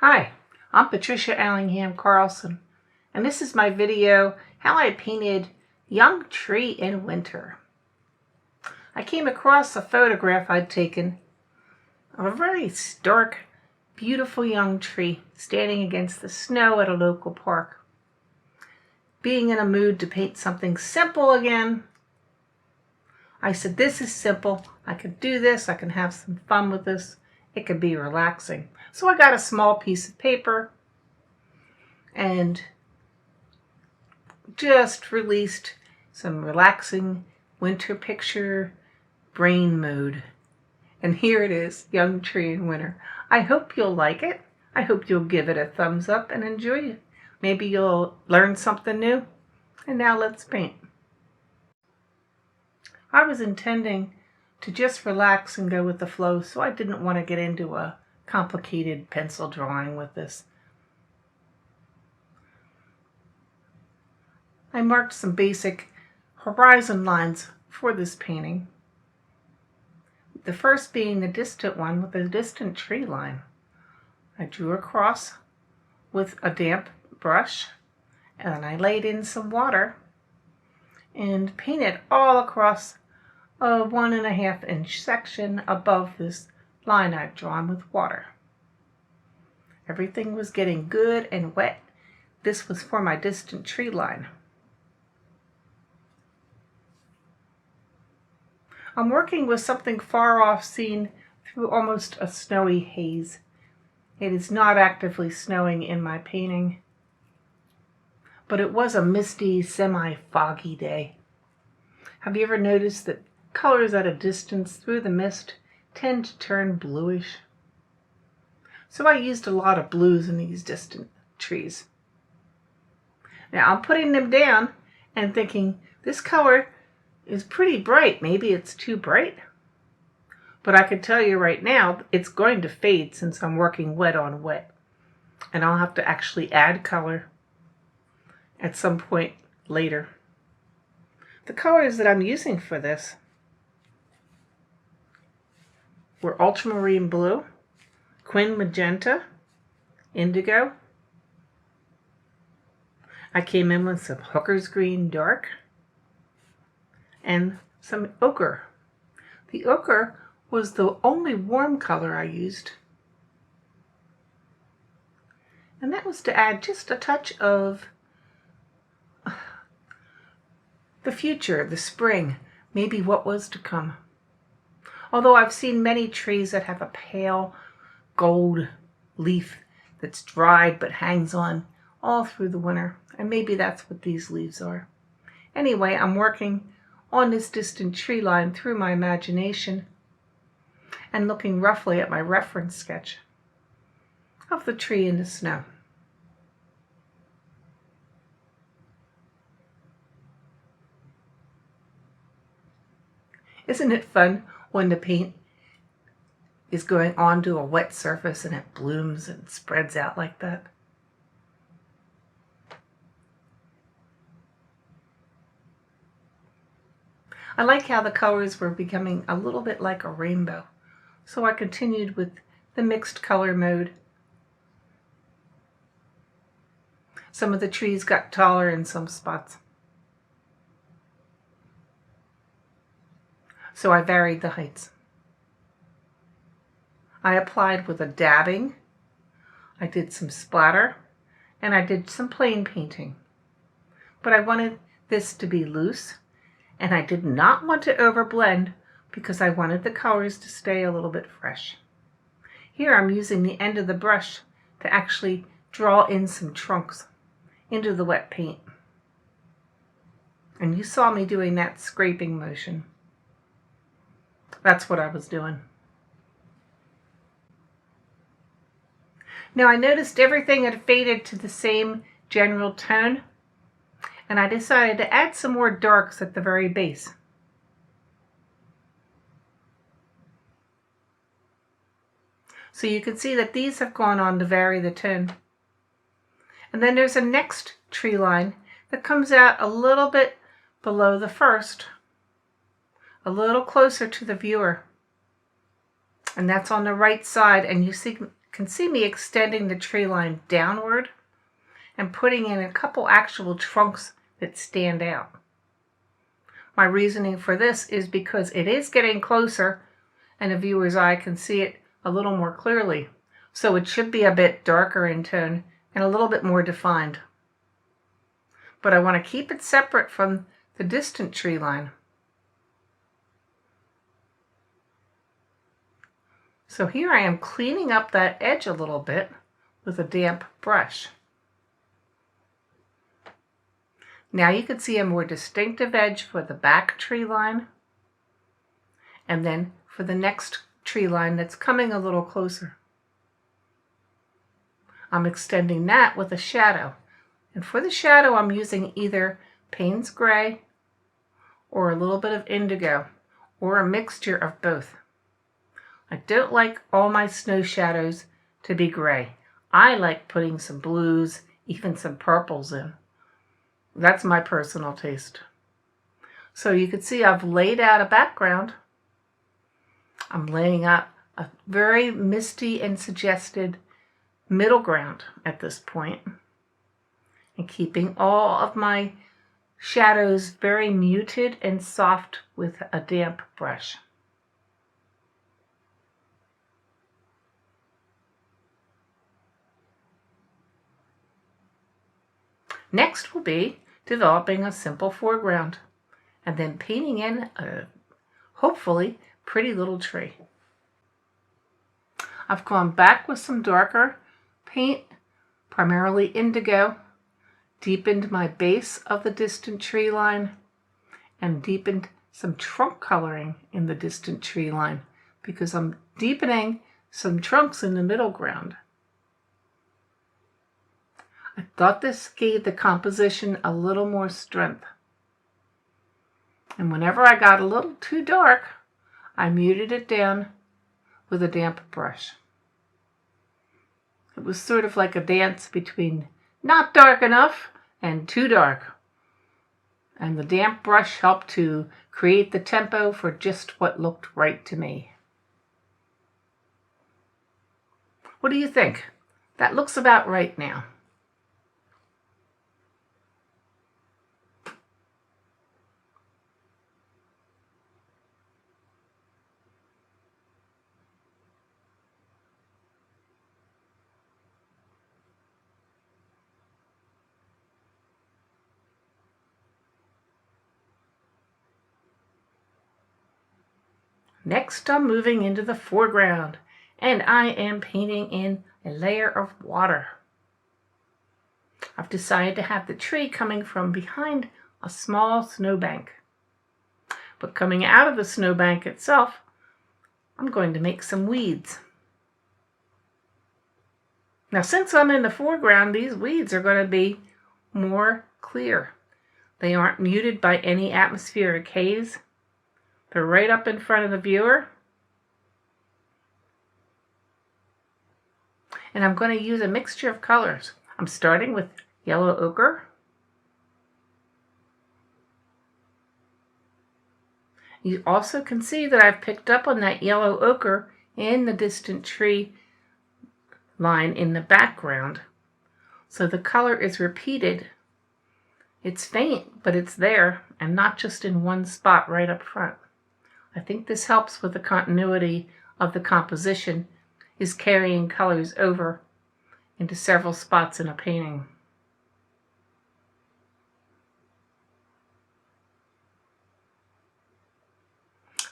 Hi, I'm Patricia Allingham Carlson, and this is my video, how I painted young tree in winter. I came across a photograph I'd taken of a very stark, beautiful young tree standing against the snow at a local park. Being in a mood to paint something simple again, I said, this is simple. I could do this. I can have some fun with this. It could be relaxing. So I got a small piece of paper and just released some relaxing winter picture brain mode. And here it is, young tree in winter. I hope you'll like it. I hope you'll give it a thumbs up and enjoy it. Maybe you'll learn something new. And now let's paint. I was intending to just relax and go with the flow, so I didn't want to get into a complicated pencil drawing with this. I marked some basic horizon lines for this painting. The first being the distant one with a distant tree line. I drew across with a damp brush and I laid in some water and painted all across a 1.5 inch section above this line I've drawn with water. Everything was getting good and wet. This was for my distant tree line. I'm working with something far off seen through almost a snowy haze. It is not actively snowing in my painting, but it was a misty, semi-foggy day. Have you ever noticed that colors at a distance through the mist tend to turn bluish? So I used a lot of blues in these distant trees. Now I'm putting them down and thinking, this color is pretty bright. Maybe it's too bright. But I can tell you right now, it's going to fade since I'm working wet on wet. And I'll have to actually add color at some point later. The colors that I'm using for this were ultramarine blue, quin magenta, indigo. I came in with some hooker's green dark and some ochre. The ochre was the only warm color I used. And that was to add just a touch of the future, the spring, maybe what was to come. Although I've seen many trees that have a pale gold leaf that's dried but hangs on all through the winter. And maybe that's what these leaves are. Anyway, I'm working on this distant tree line through my imagination and looking roughly at my reference sketch of the tree in the snow. Isn't it fun when the paint is going onto a wet surface and it blooms and spreads out like that? I like how the colors were becoming a little bit like a rainbow, so I continued with the mixed color mode. Some of the trees got taller in some spots, so I varied the heights. I applied with a dabbing, I did some splatter, and I did some plain painting. But I wanted this to be loose, and I did not want to overblend because I wanted the colors to stay a little bit fresh. Here I'm using the end of the brush to actually draw in some trunks into the wet paint. And you saw me doing that scraping motion. That's what I was doing. Now I noticed everything had faded to the same general tone, and I decided to add some more darks at the very base. So you can see that these have gone on to vary the tone. And then there's a next tree line that comes out a little bit below the first, a little closer to the viewer. And that's on the right side, and you see can see me extending the tree line downward and putting in a couple actual trunks that stand out. My reasoning for this is because it is getting closer and the viewer's eye can see it a little more clearly. So it should be a bit darker in tone and a little bit more defined. But I want to keep it separate from the distant tree line. So here I am cleaning up that edge a little bit with a damp brush. Now you can see a more distinctive edge for the back tree line, and then for the next tree line that's coming a little closer. I'm extending that with a shadow. And for the shadow, I'm using either Payne's Gray or a little bit of indigo or a mixture of both. I don't like all my snow shadows to be gray. I like putting some blues, even some purples in. That's my personal taste. So you can see I've laid out a background. I'm laying out a very misty and suggested middle ground at this point, and keeping all of my shadows very muted and soft with a damp brush. Next will be developing a simple foreground and then painting in a hopefully pretty little tree. I've gone back with some darker paint, primarily indigo, deepened my base of the distant tree line, and deepened some trunk coloring in the distant tree line because I'm deepening some trunks in the middle ground. I thought this gave the composition a little more strength. And whenever I got a little too dark, I muted it down with a damp brush. It was sort of like a dance between not dark enough and too dark. And the damp brush helped to create the tempo for just what looked right to me. What do you think? That looks about right now. Next, I'm moving into the foreground, and I am painting in a layer of water. I've decided to have the tree coming from behind a small snowbank. But coming out of the snowbank itself, I'm going to make some weeds. Now, since I'm in the foreground, these weeds are going to be more clear. They aren't muted by any atmospheric haze. They're right up in front of the viewer. And I'm going to use a mixture of colors. I'm starting with yellow ochre. You also can see that I've picked up on that yellow ochre in the distant tree line in the background. So the color is repeated. It's faint, but it's there, and not just in one spot right up front. I think this helps with the continuity of the composition, is carrying colors over into several spots in a painting.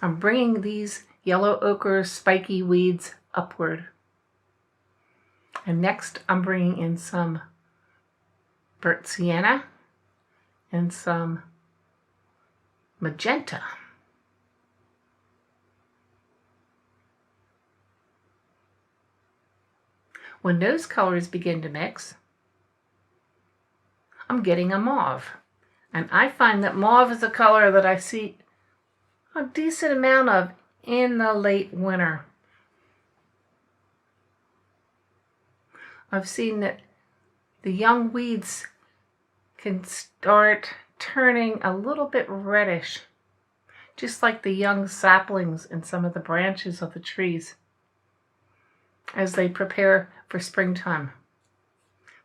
I'm bringing these yellow ochre spiky weeds upward. And next I'm bringing in some burnt sienna and some magenta. When those colors begin to mix, I'm getting a mauve. And I find that mauve is a color that I see a decent amount of in the late winter. I've seen that the young weeds can start turning a little bit reddish, just like the young saplings in some of the branches of the trees. as they prepare for springtime.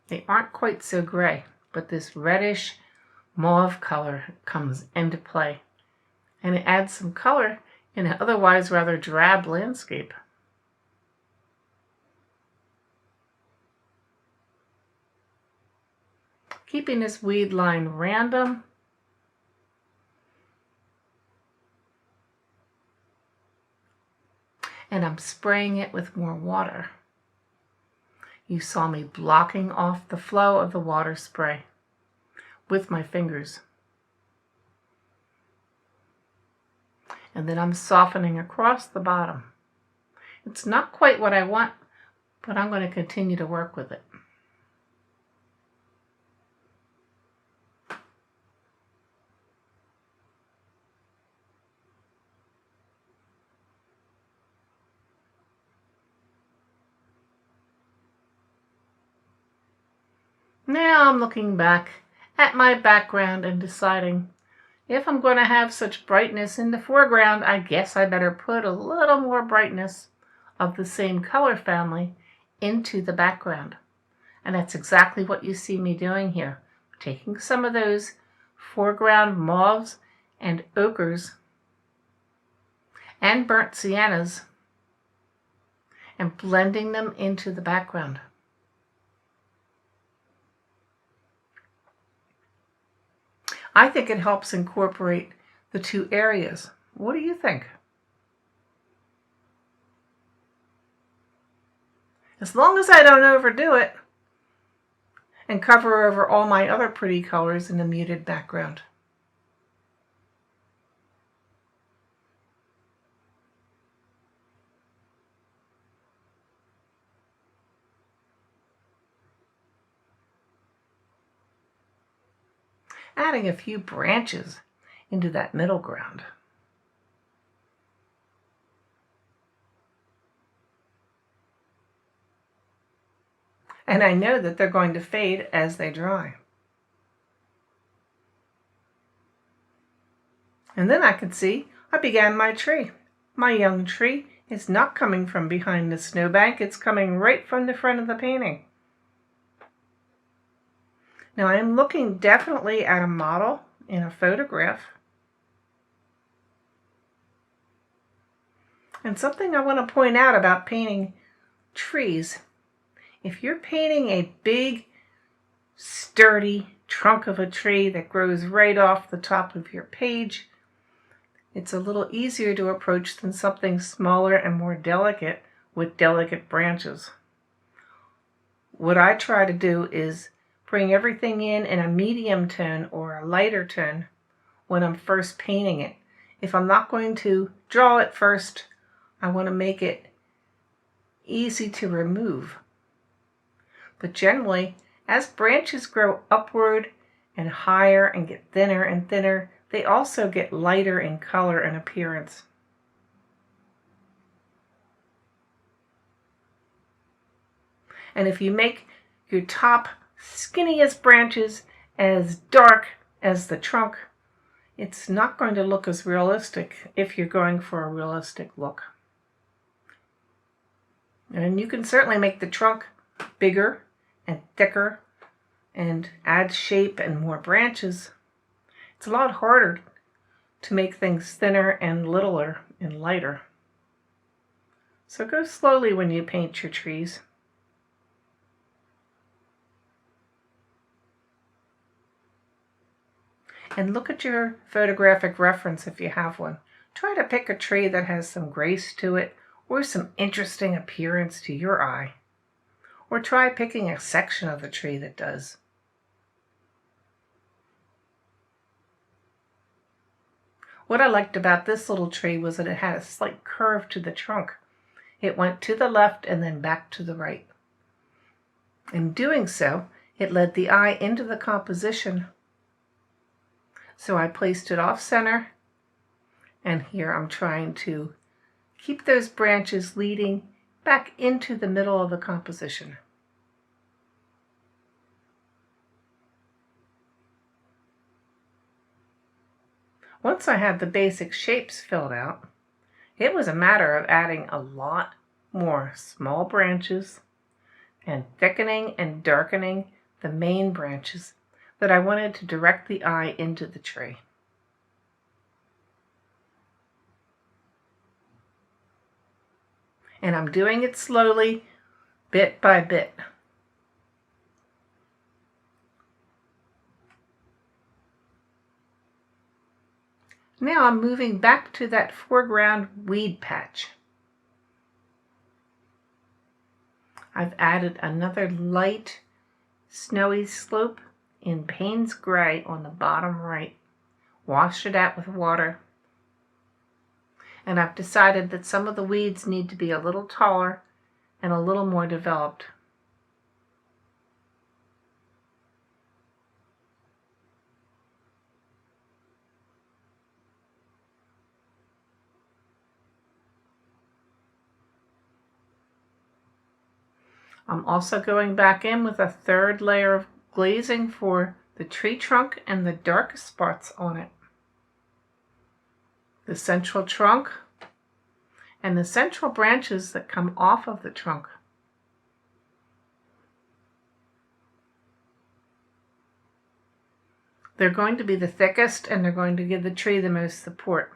They aren't quite so gray, but this reddish mauve color comes into play, and it adds some color in an otherwise rather drab landscape. Keeping this weed line random, and I'm spraying it with more water. You saw me blocking off the flow of the water spray with my fingers. And then I'm softening across the bottom. It's not quite what I want, but I'm going to continue to work with it. Now I'm looking back at my background and deciding if I'm going to have such brightness in the foreground, I guess I better put a little more brightness of the same color family into the background. And that's exactly what you see me doing here. Taking some of those foreground mauves and ochres and burnt siennas and blending them into the background. I think it helps incorporate the two areas. What do you think? As long as I don't overdo it and cover over all my other pretty colors in a muted background. Adding a few branches into that middle ground. And I know that they're going to fade as they dry. And then I could see I began my tree. My young tree is not coming from behind the snowbank, it's coming right from the front of the painting. Now I am looking definitely at a model in a photograph. And something I want to point out about painting trees. If you're painting a big, sturdy trunk of a tree that grows right off the top of your page, it's a little easier to approach than something smaller and more delicate with delicate branches. What I try to do is bring everything in a medium tone or a lighter tone when I'm first painting it. If I'm not going to draw it first, I want to make it easy to remove. But generally, as branches grow upward and higher and get thinner and thinner, they also get lighter in color and appearance. And if you make your top skinniest branches as dark as the trunk, it's not going to look as realistic if you're going for a realistic look. And you can certainly make the trunk bigger and thicker and add shape and more branches. It's a lot harder to make things thinner and littler and lighter. So go slowly when you paint your trees. And look at your photographic reference if you have one. Try to pick a tree that has some grace to it or some interesting appearance to your eye. Or try picking a section of the tree that does. What I liked about this little tree was that it had a slight curve to the trunk. It went to the left and then back to the right. In doing so, it led the eye into the composition. So I placed it off center, and here I'm trying to keep those branches leading back into the middle of the composition. Once I had the basic shapes filled out, it was a matter of adding a lot more small branches and thickening and darkening the main branches that I wanted to direct the eye into the tree. And I'm doing it slowly, bit by bit. Now I'm moving back to that foreground weed patch. I've added another light snowy slope in Payne's Gray on the bottom right. Washed it out with water. And I've decided that some of the weeds need to be a little taller and a little more developed. I'm also going back in with a third layer of glazing for the tree trunk and the darkest spots on it. The central trunk and the central branches that come off of the trunk. They're going to be the thickest and they're going to give the tree the most support.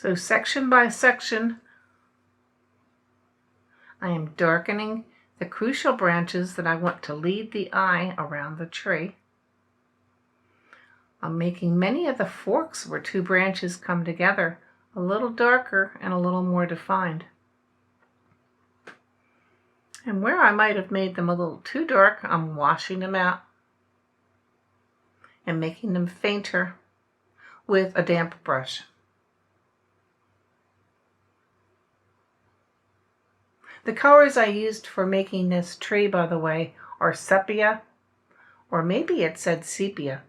So section by section, I am darkening the crucial branches that I want to lead the eye around the tree. I'm making many of the forks where two branches come together a little darker and a little more defined. And where I might have made them a little too dark, I'm washing them out and making them fainter with a damp brush. The colors I used for making this tree, by the way, are sepia, or maybe it said sepia,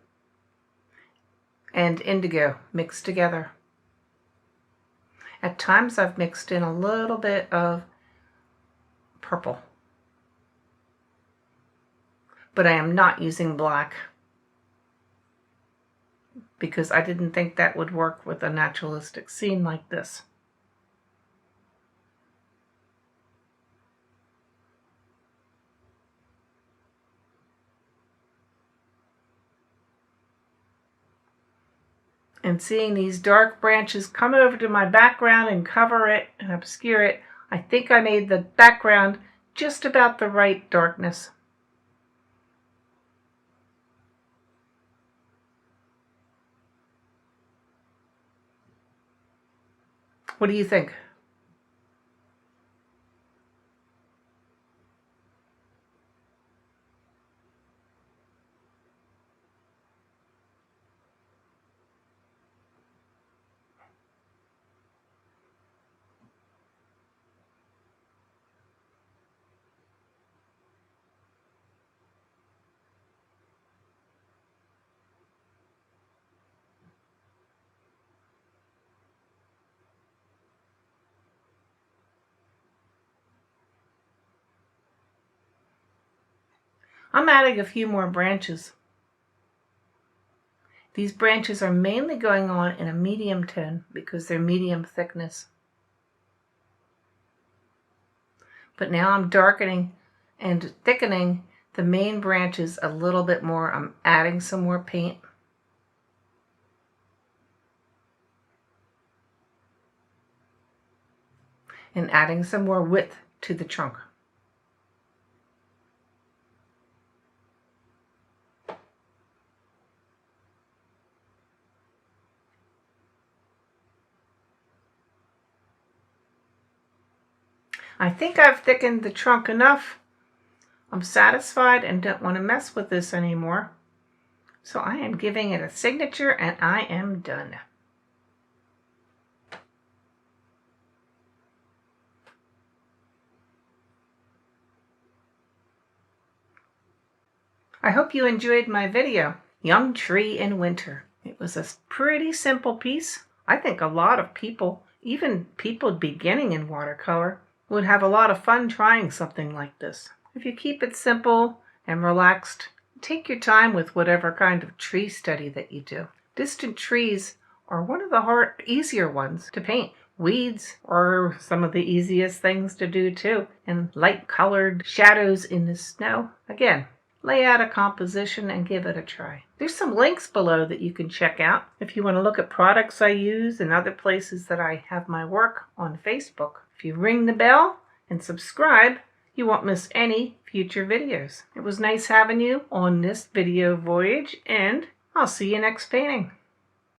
and indigo mixed together. At times I've mixed in a little bit of purple, but I am not using black because I didn't think that would work with a naturalistic scene like this. And seeing these dark branches come over to my background and cover it and obscure it, I think I made the background just about the right darkness. What do you think? I'm adding a few more branches. These branches are mainly going on in a medium tone because they're medium thickness. But now I'm darkening and thickening the main branches a little bit more. I'm adding some more paint. And adding some more width to the trunk. I think I've thickened the trunk enough. I'm satisfied and don't want to mess with this anymore. So I am giving it a signature and I am done. I hope you enjoyed my video, Young Tree in Winter. It was a pretty simple piece. I think a lot of people, even people beginning in watercolor, would have a lot of fun trying something like this. If you keep it simple and relaxed, take your time with whatever kind of tree study that you do. Distant trees are one of the easier ones to paint. Weeds are some of the easiest things to do too. And light colored shadows in the snow. Again, lay out a composition and give it a try. There's some links below that you can check out if you want to look at products I use and other places that I have my work on Facebook. If you ring the bell and subscribe, you won't miss any future videos. It was nice having you on this video voyage, and I'll see you next painting.